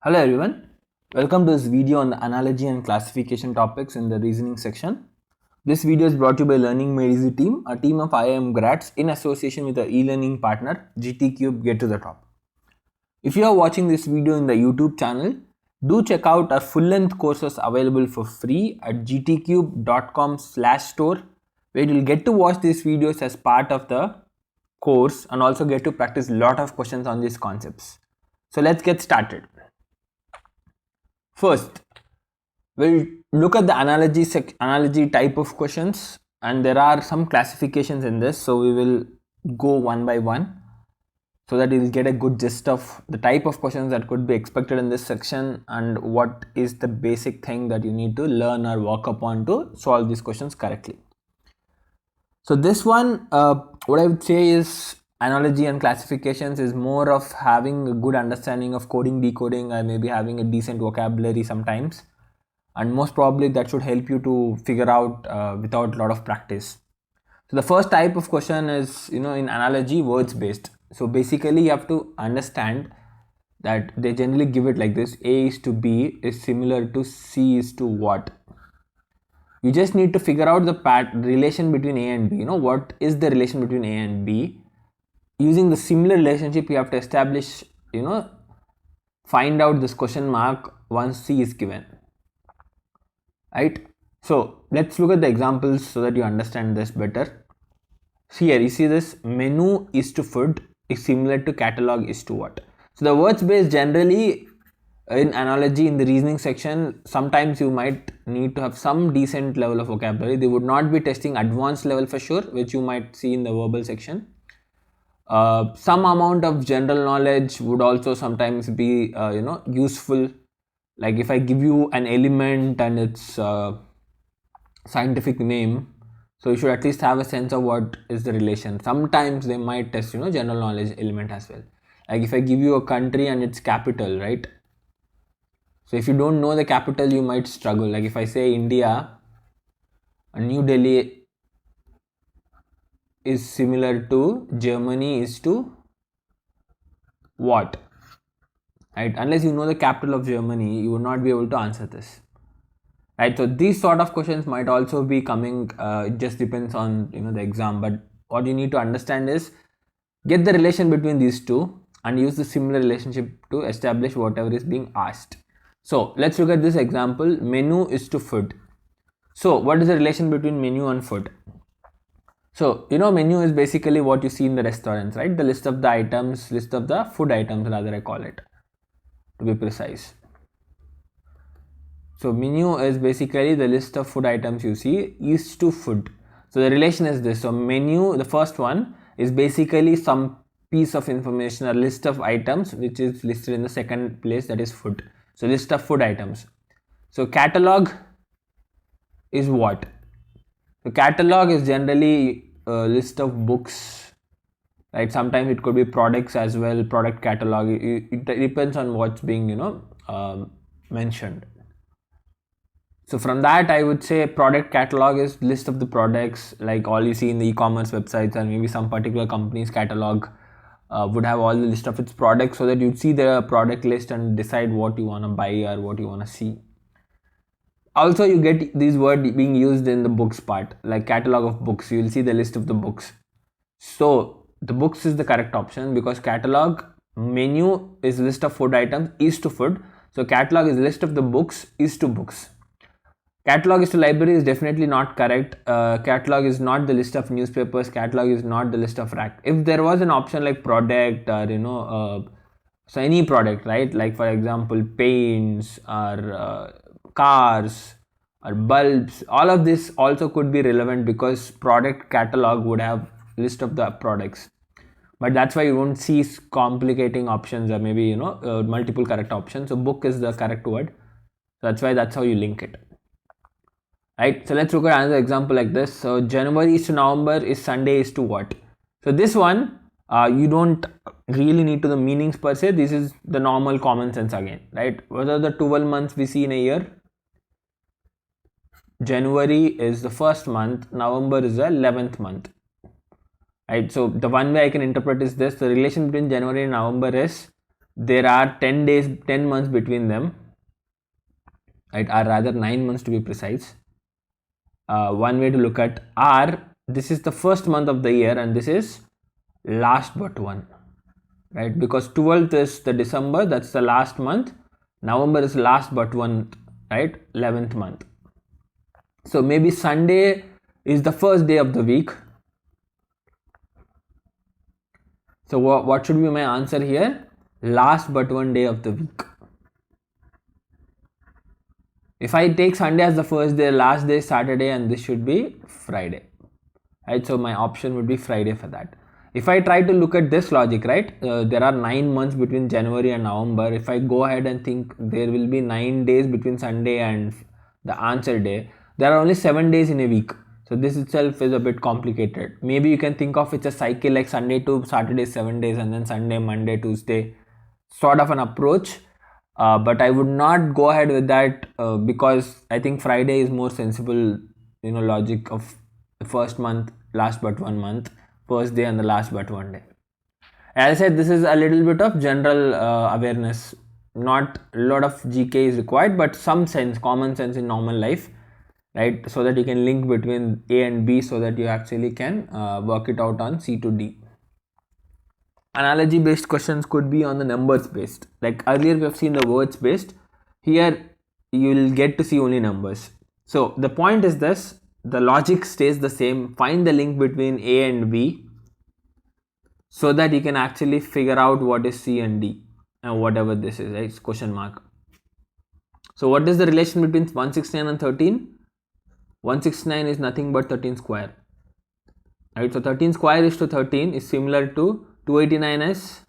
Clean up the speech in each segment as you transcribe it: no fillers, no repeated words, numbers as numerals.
Hello everyone, welcome to this video on the analogy and classification topics in the reasoning section. This video is brought to you by Learning Made Easy team, a team of IIM grads in association with our e-learning partner GTCUBE Get to the Top. If you are watching this video in the YouTube channel, do check out our full-length courses available for free at gtcube.com/store, where you will get to watch these videos as part of the course and also get to practice a lot of questions on these concepts. So let's get started. First, we'll look at the analogy type of questions, and there are some classifications in this, so we will go one by one so that you'll get a good gist of the type of questions that could be expected in this section and what is the basic thing that you need to learn or work upon to solve these questions correctly. So this one, what I would say is analogy and classifications is more of having a good understanding of coding, decoding, or maybe having a decent vocabulary sometimes, and most probably that should help you to figure out without a lot of practice. So the first type of question is, in analogy, words based. So basically you have to understand that they generally give it like this: A is to B is similar to C is to what. You just need to figure out the relation between A and B. What is the relation between A and B? Using the similar relationship, you have to establish, find out this question mark once C is given, right? So let's look at the examples so that you understand this better. Here you see this: menu is to food is similar to catalog is to what. So the words based, generally in analogy in the reasoning section, sometimes you might need to have some decent level of vocabulary. They would not be testing advanced level for sure, which you might see in the verbal section. Some amount of general knowledge would also sometimes be useful, like if I give you an element and its scientific name, so you should at least have a sense of what is the relation. Sometimes they might test general knowledge element as well, like if I give you a country and its capital, right? So if you don't know the capital, you might struggle. Like if I say India and New Delhi is similar to Germany is to what, right? Unless you know the capital of Germany, you would not be able to answer this, right? So these sort of questions might also be coming. It just depends on the exam, but what you need to understand is get the relation between these two and use the similar relationship to establish whatever is being asked. So let's look at this example: menu is to food. So what is the relation between menu and food? So menu is basically what you see in the restaurants, right? The list of the items, list of the food items rather, I call it, to be precise. So menu is basically the list of food items you see is to food. So the relation is this: so menu, the first one, is basically some piece of information or list of items which is listed in the second place, that is food. So list of food items. So catalog is what? The catalog is generally a list of books, right? Sometimes it could be products as well, product catalog. It depends on what's being mentioned. So from that, I would say product catalog is list of the products, like all you see in the e-commerce websites, and maybe some particular company's catalog would have all the list of its products, so that you'd see the product list and decide what you want to buy or what you want to see. Also, you get these words being used in the books part, like catalog of books. You will see the list of the books. So the books is the correct option, because catalog, menu is list of food items is to food. So catalog is list of the books is to books. Catalog is to library is definitely not correct. Catalog is not the list of newspapers. Catalog is not the list of rack. If there was an option like product or so any product, right? Like for example, paints or cars or bulbs, all of this also could be relevant, because product catalog would have list of the products. But that's why you won't see complicating options or maybe multiple correct options. So book is the correct word. So that's how you link it. Right, so let's look at another example like this. So January is to November is Sunday is to what? So this one, you don't really need to the meanings per se. This is the normal common sense again, right? What are the 12 months we see in a year? January is the first month, November is the 11th month, right? So the one way I can interpret is this: the relation between January and November is there are 10 months between them, right, or rather 9 months to be precise. One way to look at this is the first month of the year and this is last but one, right, because 12th is the December, that's the last month. November is last but one, right, 11th month. So maybe Sunday is the first day of the week. So what should be my answer here? Last but one day of the week. If I take Sunday as the first day, last day is Saturday, and this should be Friday, right? So my option would be Friday for that. If I try to look at this logic, right, there are 9 months between January and November. If I go ahead and think there will be 9 days between Sunday and the answer day, there are only 7 days in a week. So this itself is a bit complicated. Maybe you can think of it's a cycle like Sunday to Saturday 7 days and then Sunday, Monday, Tuesday, sort of an approach. But I would not go ahead with that because I think Friday is more sensible, logic of the first month, last but one month, first day and the last but one day. As I said, this is a little bit of general awareness. Not a lot of GK is required, but some sense, common sense in normal life, right? So that you can link between A and B so that you actually can work it out on C to D. Analogy based questions could be on the numbers based. Like earlier we have seen the words based. Here you will get to see only numbers. So the point is this, the logic stays the same. Find the link between A and B so that you can actually figure out what is C and D and whatever this is, right? It's question mark. So what is the relation between 169 and 13? 169 is nothing but 13 square, right? So 13 square is to 13 is similar to 289 is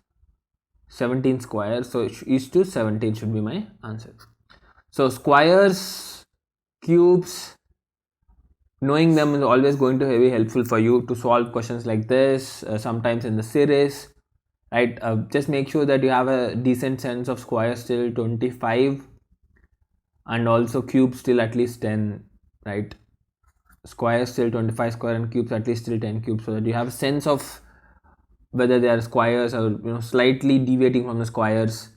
17 square, so is to 17 should be my answer. So squares, cubes, knowing them is always going to be very helpful for you to solve questions like this, sometimes in the series, right? Just make sure that you have a decent sense of squares till 25 and also cubes till at least 10, right? Squares till 25 square and cubes at least till 10 cubes, so that you have a sense of whether they are squares or slightly deviating from the squares,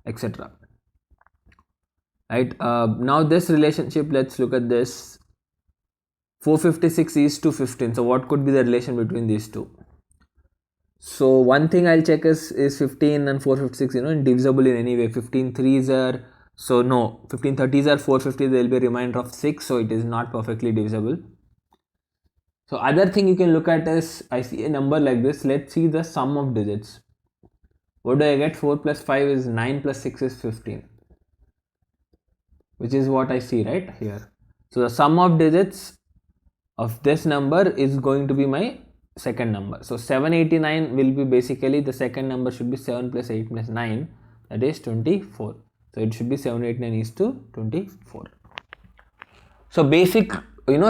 etc. Right, now this relationship, let's look at this. 456 is to 15, so what could be the relation between these two? So one thing I'll check is 15 and 456 indivisible in any way. 15 3s are, so no, 15 30s are 450, there will be a remainder of 6, so it is not perfectly divisible. So other thing you can look at is, I see a number like this, let's see the sum of digits. What do I get? 4 plus 5 is 9 plus 6 is 15, which is what I see right here. So the sum of digits of this number is going to be my second number. So 789 will be basically, the second number should be 7 plus 8 plus 9, that is 24. So it should be 789 is to 24. So basic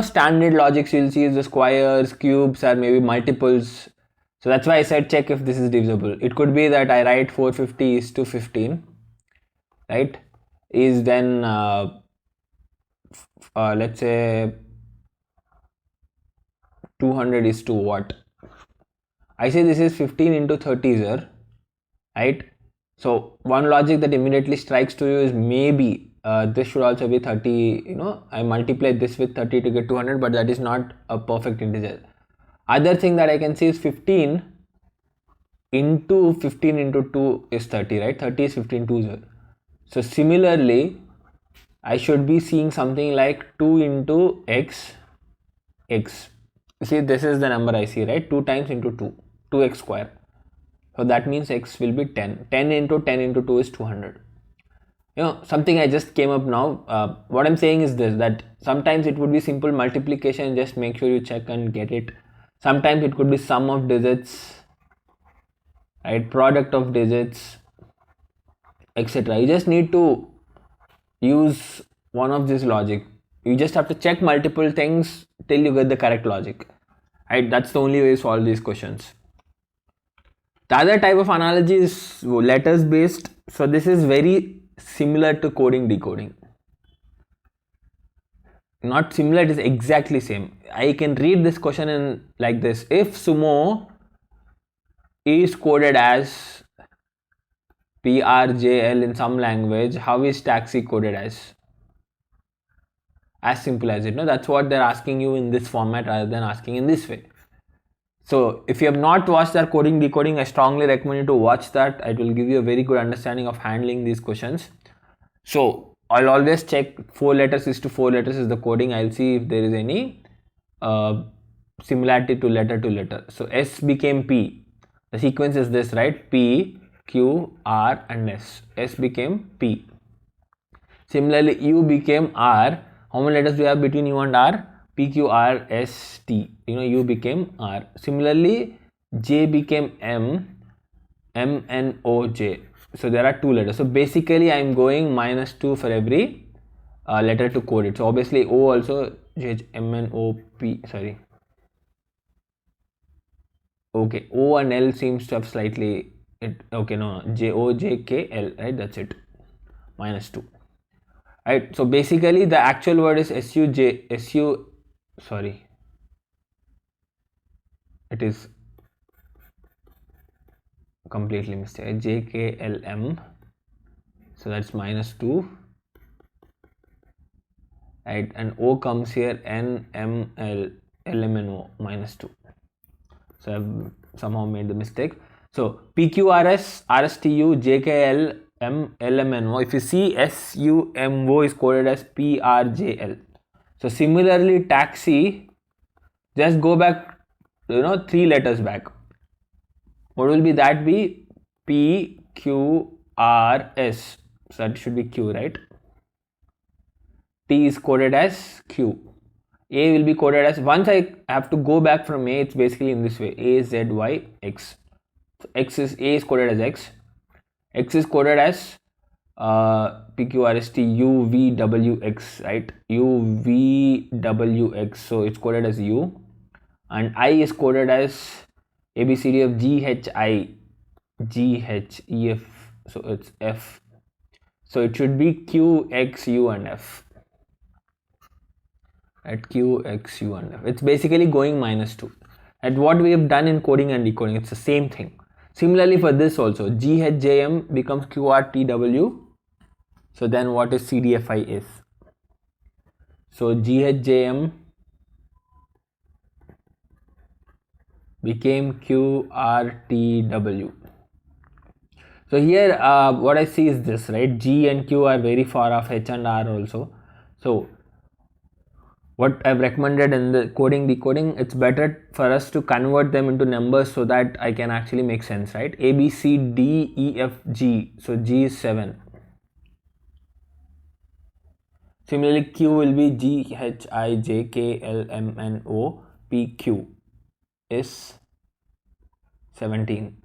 standard logics you'll see is the squares, cubes, or maybe multiples. So that's why I said check if this is divisible. It could be that I write 450 is to 15, right? Is then let's say 200 is to what? I say this is 15 into 30, sir, right? So one logic that immediately strikes to you is maybe this should also be 30, I multiply this with 30 to get 200, but that is not a perfect integer. Other thing that I can see is 15 into 15 into 2 is 30, right? 30 is 15 2s. So similarly, I should be seeing something like 2 into x. See, this is the number I see, right? 2 times into 2, 2x square. So that means x will be 10. 10 into 10 into 2 is 200. Something I just came up now. What I'm saying is this, that sometimes it would be simple multiplication, just make sure you check and get it. Sometimes it could be sum of digits, right, product of digits, etc. You just need to use one of this logic. You just have to check multiple things till you get the correct logic, right? That's the only way to solve these questions. The other type of analogy is letters based. So this is very similar to coding decoding. Not similar, it is exactly same. I can read this question in like this: if sumo is coded as PRJL in some language, how is taxi coded as? As simple as it. No, that's what they're asking you in this format rather than asking in this way. So if you have not watched that coding decoding, I strongly recommend you to watch that. It will give you a very good understanding of handling these questions. So I'll always check 4 letters is to 4 letters is the coding. I'll see if there is any similarity to letter. So S became P. The sequence is this, right? P, Q, R and S. S became P. Similarly, U became R. How many letters do you have between U and R? P, Q, R, S, T. U became R. Similarly, J became M. M, N, O, J. So there are 2 letters. So basically, I am going -2 for every letter to code it. So obviously, O also, J, M, N, O, P. Sorry. Okay, O and L seems to have slightly. Okay, no. J, O, J, K, L. Right, that's it. -2. Right, so basically the actual word is sorry, it is completely mistake, JKLM, so that's -2, right, and O comes here, NML, LMNO, -2, so I've somehow made the mistake. So PQRS, RSTU, JKL, LMNO. If you see SUMO is coded as PRJL. So similarly, taxi, just go back, 3 letters back. What will be that be? PQRS. So that should be Q, right? T is coded as Q. A will be coded as, once I have to go back from A, it's basically in this way, A, Z, Y, X. So A is coded as X. X is coded as PQRST UVWX, right? UVWX, so it's coded as U, and I is coded as ABCD of GHI, GHEF, so it's F. So it should be Q, X, U and F. At Q, X, U and F. It's basically going -2. At what we have done in coding and decoding, it's the same thing. Similarly for this also, GHJM becomes QRTW. So then what is CDFI is? So GHJM became QRTW. So here what I see is this, right? G and Q are very far off, H and R also. So what I've recommended in the coding decoding, it's better for us to convert them into numbers so that I can actually make sense, right? A, B, C, D, E, F, G. So G is 7. Similarly, Q will be G, H, I, J, K, L, M, N, O, P, Q is 17.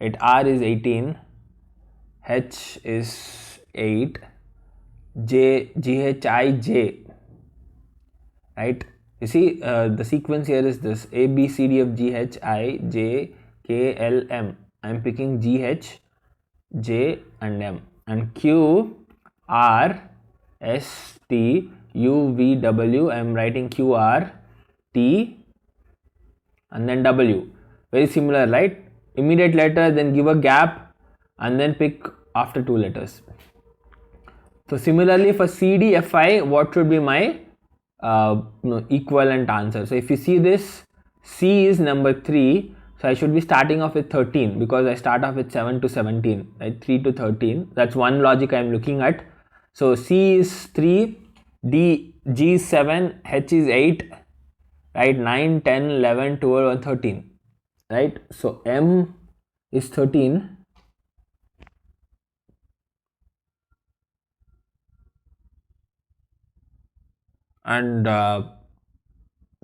Right, R is 18, H is 8, J, G, H, I, J. Right, you see the sequence here is this: A, B, C, D, F, G, H, I, J, K, L, M. I am picking G, H, J and M, and Q, R, S, T, U, V, W. I am writing Q, R, T and then W. Very similar, right? Immediate letter, then give a gap and then pick after 2 letters. So similarly for CDFI, what should be my equivalent answer? So if you see this, C is number 3, so I should be starting off with 13 because I start off with 7 to 17, right? 3 to 13. That's one logic I am looking at. So C is 3, D, G is 7, H is 8, right? 9, 10, 11, 12 and 13, right? So M is 13. And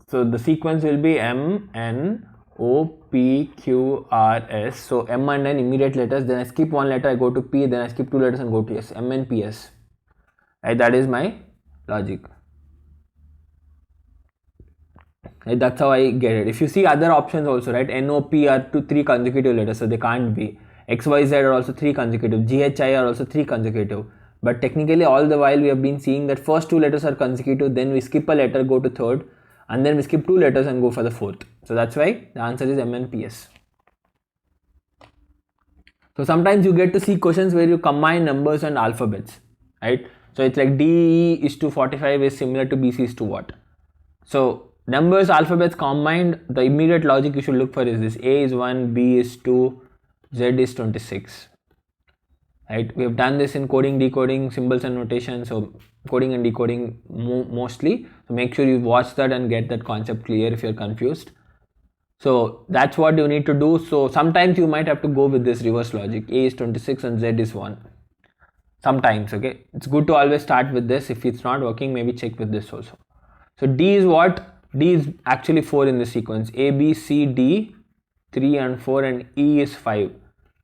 so the sequence will be M, N, O, P, Q, R, S. So M and N immediate letters, then I skip 1 letter, I go to P, then I skip 2 letters and go to S. M, N, P, S. Right, that is my logic. Right, that's how I get it. If you see other options also, right, N, O, P are 3 consecutive letters, so they can't be. X, Y, Z are also 3 consecutive. G, H, I are also 3 consecutive. But technically all the while we have been seeing that first 2 letters are consecutive, then we skip a letter, go to third, and then we skip 2 letters and go for the fourth. So that's why the answer is M, N, P, S. So sometimes you get to see questions where you combine numbers and alphabets, right? So it's like DE is to 45 is similar to BC is to what? So numbers, alphabets combined, the immediate logic you should look for is this: A is 1, B is 2, Z is 26. Right? We have done this in coding, decoding, symbols and notation. So coding and decoding mostly. So make sure you watch that and get that concept clear if you're confused. So that's what you need to do. So sometimes you might have to go with this reverse logic. A is 26 and Z is 1. Sometimes, okay. It's good to always start with this. If it's not working, maybe check with this also. So D is what? D is actually 4 in the sequence. A, B, C, D, 3 and 4, and E is 5.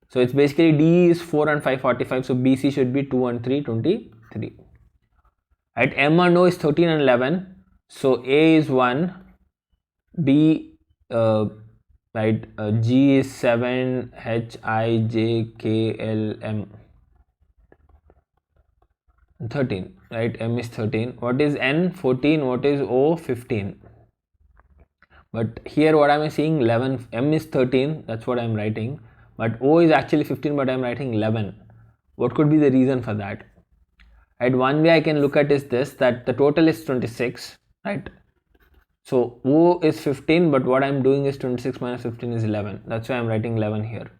So it's basically D is 4 and 5, 45. So BC should be 2 and 3, 23. Right? M and O is 13 and 11. So A is 1, B, G is 7, H, I, J, K, L, M. 13, right? M is 13. What is N? 14. What is O? 15. But here what am I seeing? 11. M is 13. That's what I'm writing. But O is actually 15, but I'm writing 11. What could be the reason for that? Right? One way I can look at is this, that the total is 26, right? So O is 15, but what I'm doing is 26 minus 15 is 11. That's why I'm writing 11 here.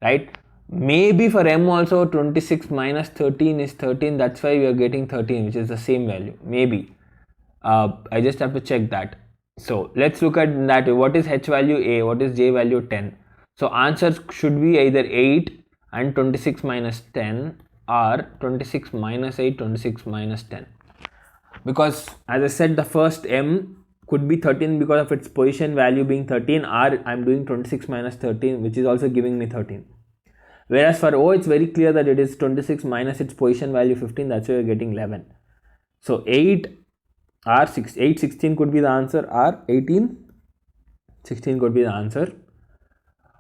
Right? Maybe for M also 26 minus 13 is 13. That's why we are getting 13, which is the same value. Maybe. I just have to check that. So let's look at that. What is H value? A. What is J value? 10. So answers should be either 8 and 26 minus 10 or 26 minus 8, 26 minus 10. Because as I said, the first M could be 13 because of its position value being 13, or I'm doing 26 minus 13, which is also giving me 13. Whereas for O, it's very clear that it is 26 minus its position value 15. That's why we're getting 11. So 8 or 6, 8, 16 could be the answer, or 18, 16 could be the answer.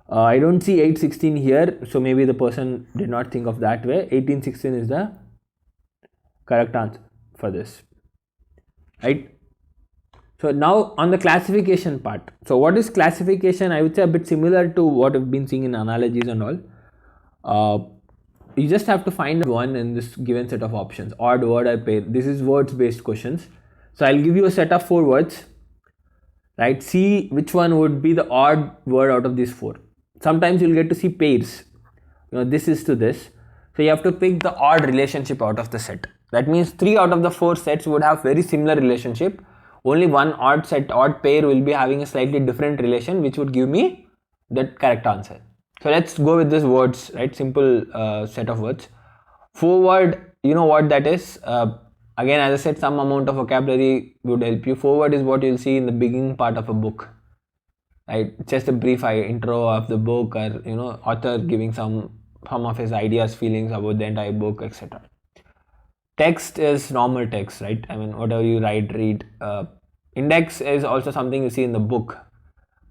I don't see 8, 16 here, so maybe the person did not think of that way. 18, 16 is the correct answer for this, right? So now on the classification part. So what is classification? I would say a bit similar to what I've been seeing in analogies and all. You just have to find one in this given set of options: odd, word, or pair. This is words based questions. So I'll give you a set of 4 words, right? See which one would be the odd word out of these 4. Sometimes you'll get to see pairs. This is to this. So you have to pick the odd relationship out of the set. That means 3 out of the 4 sets would have very similar relationship. Only one odd pair will be having a slightly different relation, which would give me the correct answer. So let's go with this words, right? Simple set of words. Forward, you know what that is. Again, as I said, some amount of vocabulary would help you. Forward is what you'll see in the beginning part of a book, right? Just a brief intro of the book, or author giving some of his ideas, feelings about the entire book, etc. Text is normal text, right? I mean, whatever you write, read. Index is also something you see in the book.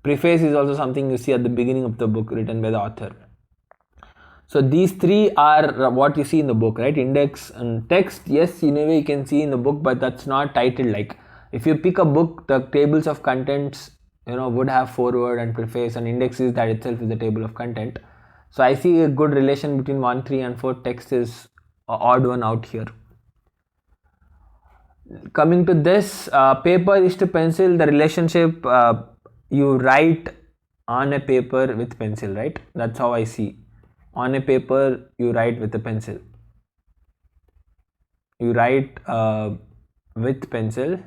Preface is also something you see at the beginning of the book, written by the author. So these 3 are what you see in the book, right? Index and text, yes, in a way you can see in the book, but that's not titled. Like if you pick a book, the tables of contents would have foreword and preface, and index is that itself is the table of content. So I see a good relation between 1, 3 and 4. Text is an odd one out here. Coming to this, paper is to pencil. The relationship, you write on a paper with pencil, right? That's how I see. On a paper, you write with a pencil. You write with pencil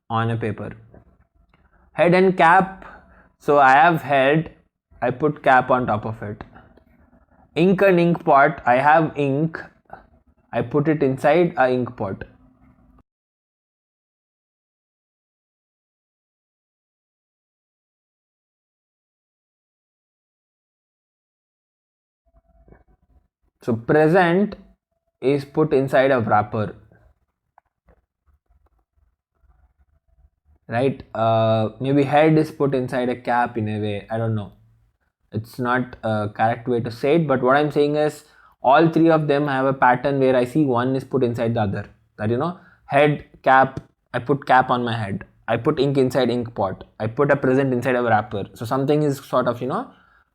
on a paper. Head and cap. So I have head, I put cap on top of it. Ink and ink pot. I have ink, I put it inside a ink pot. So present is put inside a wrapper, right? Maybe head is put inside a cap in a way. I don't know. It's not a correct way to say it, but what I'm saying is all 3 of them have a pattern where I see one is put inside the other. That head, cap, I put cap on my head. I put ink inside ink pot. I put a present inside a wrapper. So something is sort of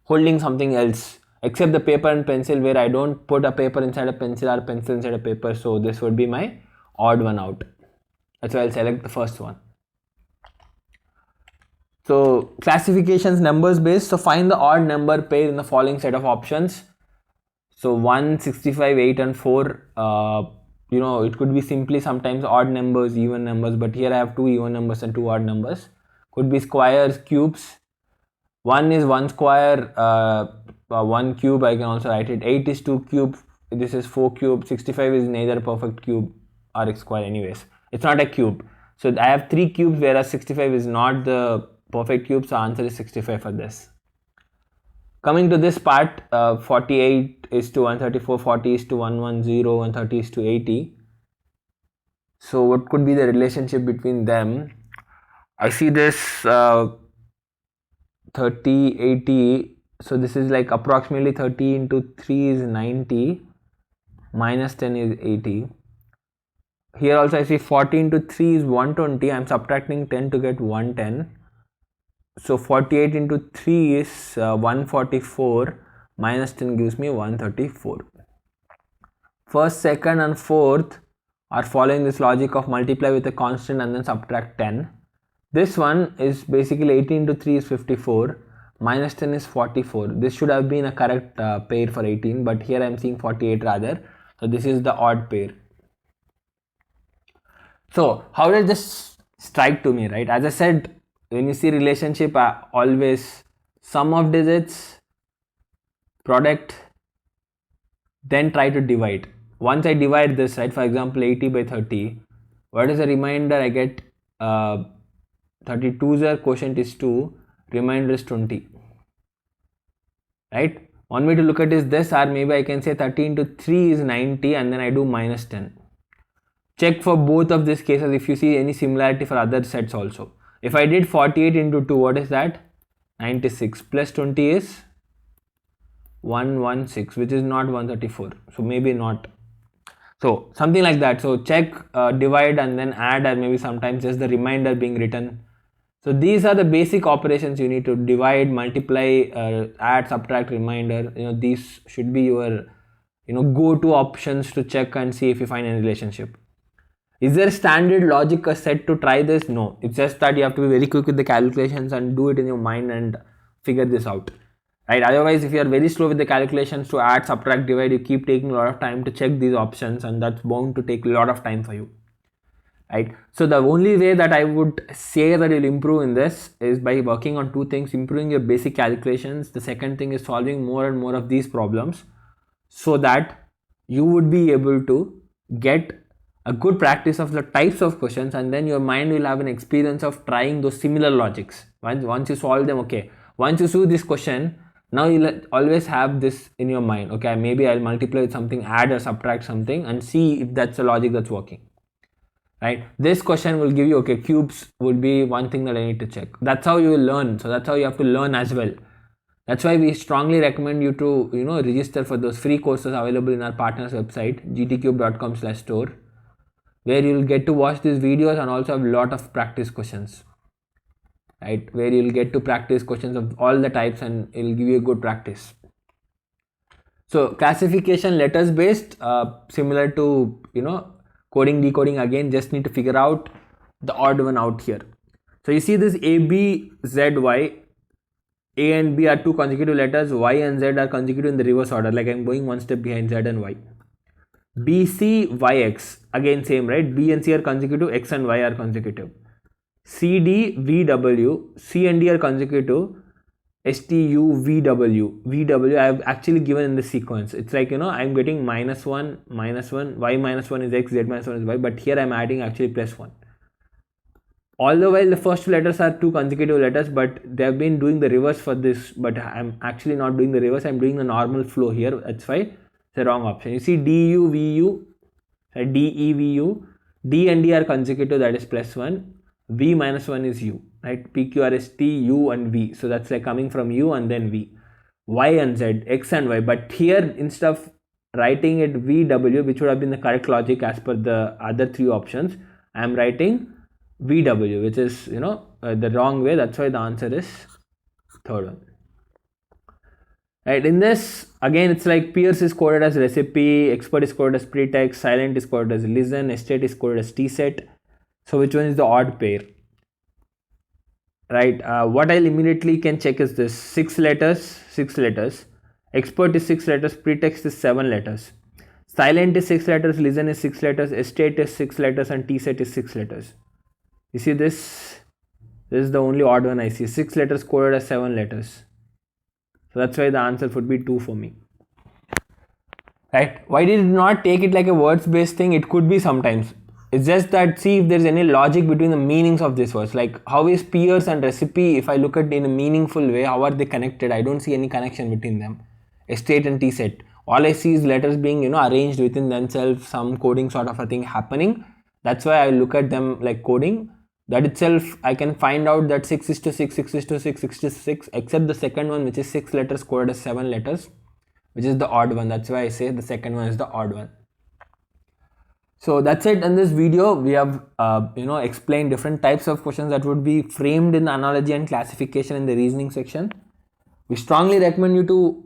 holding something else except the paper and pencil, where I don't put a paper inside a pencil or pencil inside a paper. So this would be my odd one out. That's why I'll select the first one. So classifications numbers based. So find the odd number pair in the following set of options. So 1, 65, 8 and 4. It could be simply sometimes odd numbers, even numbers, but here I have 2 even numbers and 2 odd numbers. Could be squares, cubes. 1 is 1 square, 1 cube, I can also write it. 8 is 2 cube, this is 4 cube. 65 is neither a perfect cube or a square anyways. It's not a cube. So I have 3 cubes, whereas 65 is not the perfect cube, so answer is 65 for this. Coming to this part, 48 is to 134, 40 is to 110, and 30 is to 80. So what could be the relationship between them? I see this 30, 80. So this is like approximately 30 into 3 is 90, minus 10 is 80. Here also I see 40 into 3 is 120. I am subtracting 10 to get 110. So 48 into 3 is 144, minus 10 gives me 134. First, second and fourth are following this logic of multiply with a constant and then subtract 10. This one is basically 18 into 3 is 54, minus 10 is 44. This should have been a correct pair for 18, but here I am seeing 48 rather. So this is the odd pair. So how does this strike to me, right? As I said, when you see relationship, always sum of digits, product, then try to divide. Once I divide this, right, for example 80 by 30, what is the remainder? I get 32 is quotient is 2, remainder is 20, right? One way to look at is this, or maybe I can say 30 into 3 is 90 and then I do minus 10. Check for both of these cases if you see any similarity for other sets also. If I did 48 into 2, what is that? 96 plus 20 is 116, which is not 134. So maybe not. So something like that. So check, divide and then add, or maybe sometimes just the remainder being written. So these are the basic operations you need to divide, multiply, add, subtract, remainder. These should be your go-to options to check and see if you find any relationship. Is there standard logic set to try this? No, it's just that you have to be very quick with the calculations and do it in your mind and figure this out, right? Otherwise, if you are very slow with the calculations to add, subtract, divide, you keep taking a lot of time to check these options, and that's bound to take a lot of time for you, right? So the only way that I would say that you'll improve in this is by working on 2 things: improving your basic calculations. The second thing is solving more and more of these problems, so that you would be able to get a good practice of the types of questions, and then your mind will have an experience of trying those similar logics. Once you solve them, okay, once you see this question, now you'll always have this in your mind. Okay, maybe I'll multiply with something, add or subtract something, and see if that's a logic that's working, right? This question will give you, okay, cubes would be one thing that I need to check. That's how you will learn. So that's how you have to learn as well. That's why we strongly recommend you to register for those free courses available in our partners website, gtcube.com/store, where you'll get to watch these videos and also have a lot of practice questions, right? Where you'll get to practice questions of all the types and it'll give you a good practice. So classification letters based, similar to coding, decoding, again just need to figure out the odd one out here. So you see this A, B, Z, Y. A and B are 2 consecutive letters, Y and Z are consecutive in the reverse order, like I'm going one step behind Z and Y. B, C, Y, X, again same, right? B and C are consecutive, X and Y are consecutive. C, D, V, W, C and D are consecutive, S, T, U, V, W. V, W I have actually given in the sequence. It's like, I'm getting minus 1, Y minus 1 is X, Z minus 1 is Y, but here I'm adding actually plus 1. All the while the first 2 letters are 2 consecutive letters, but they have been doing the reverse for this, but I'm actually not doing the reverse, I'm doing the normal flow here. That's why it's the wrong option. You see D, U, V, U, D, E, V, U, D and D are consecutive, that is plus 1, V minus 1 is U, right? P, Q, R, S, T, U and V. So that's like coming from U and then V. Y and Z, X and Y, but here instead of writing it V, W, which would have been the correct logic as per the other 3 options, I am writing VW, which is the wrong way. That's why the answer is third one. Right, in this again it's like Pierce is coded as recipe, expert is coded as pretext, silent is coded as listen, estate is coded as tset. So which one is the odd pair? Right, what I'll immediately can check is this: 6 letters. Expert is 6 letters, pretext is 7 letters, silent is 6 letters, listen is 6 letters, estate is 6 letters, and tset is 6 letters. You see this? This is the only odd one I see. 6 letters coded as 7 letters. So that's why the answer would be 2 for me. Right? Why did it not take it like a words based thing? It could be sometimes. It's just that, see if there's any logic between the meanings of this words. Like how is Pierce and recipe, if I look at it in a meaningful way, how are they connected? I don't see any connection between them. Estate and tset. All I see is letters being, arranged within themselves, some coding sort of a thing happening. That's why I look at them like coding. That itself, I can find out that 6 is to 6, 6 is to 6, 6 is to 6, except the second one, which is 6 letters coded as 7 letters, which is the odd one. That's why I say the second one is the odd one. So that's it. In this video, we have explained different types of questions that would be framed in the analogy and classification in the reasoning section. We strongly recommend you to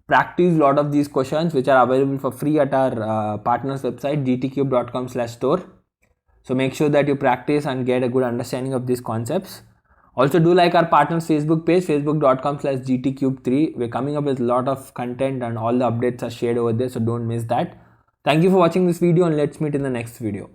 practice a lot of these questions, which are available for free at our partners website gtcube.com/store. So make sure that you practice and get a good understanding of these concepts. Also do like our partners Facebook page, facebook.com/gtcube3. We're coming up with a lot of content and all the updates are shared over there, so don't miss that. Thank you for watching this video, and let's meet in the next video.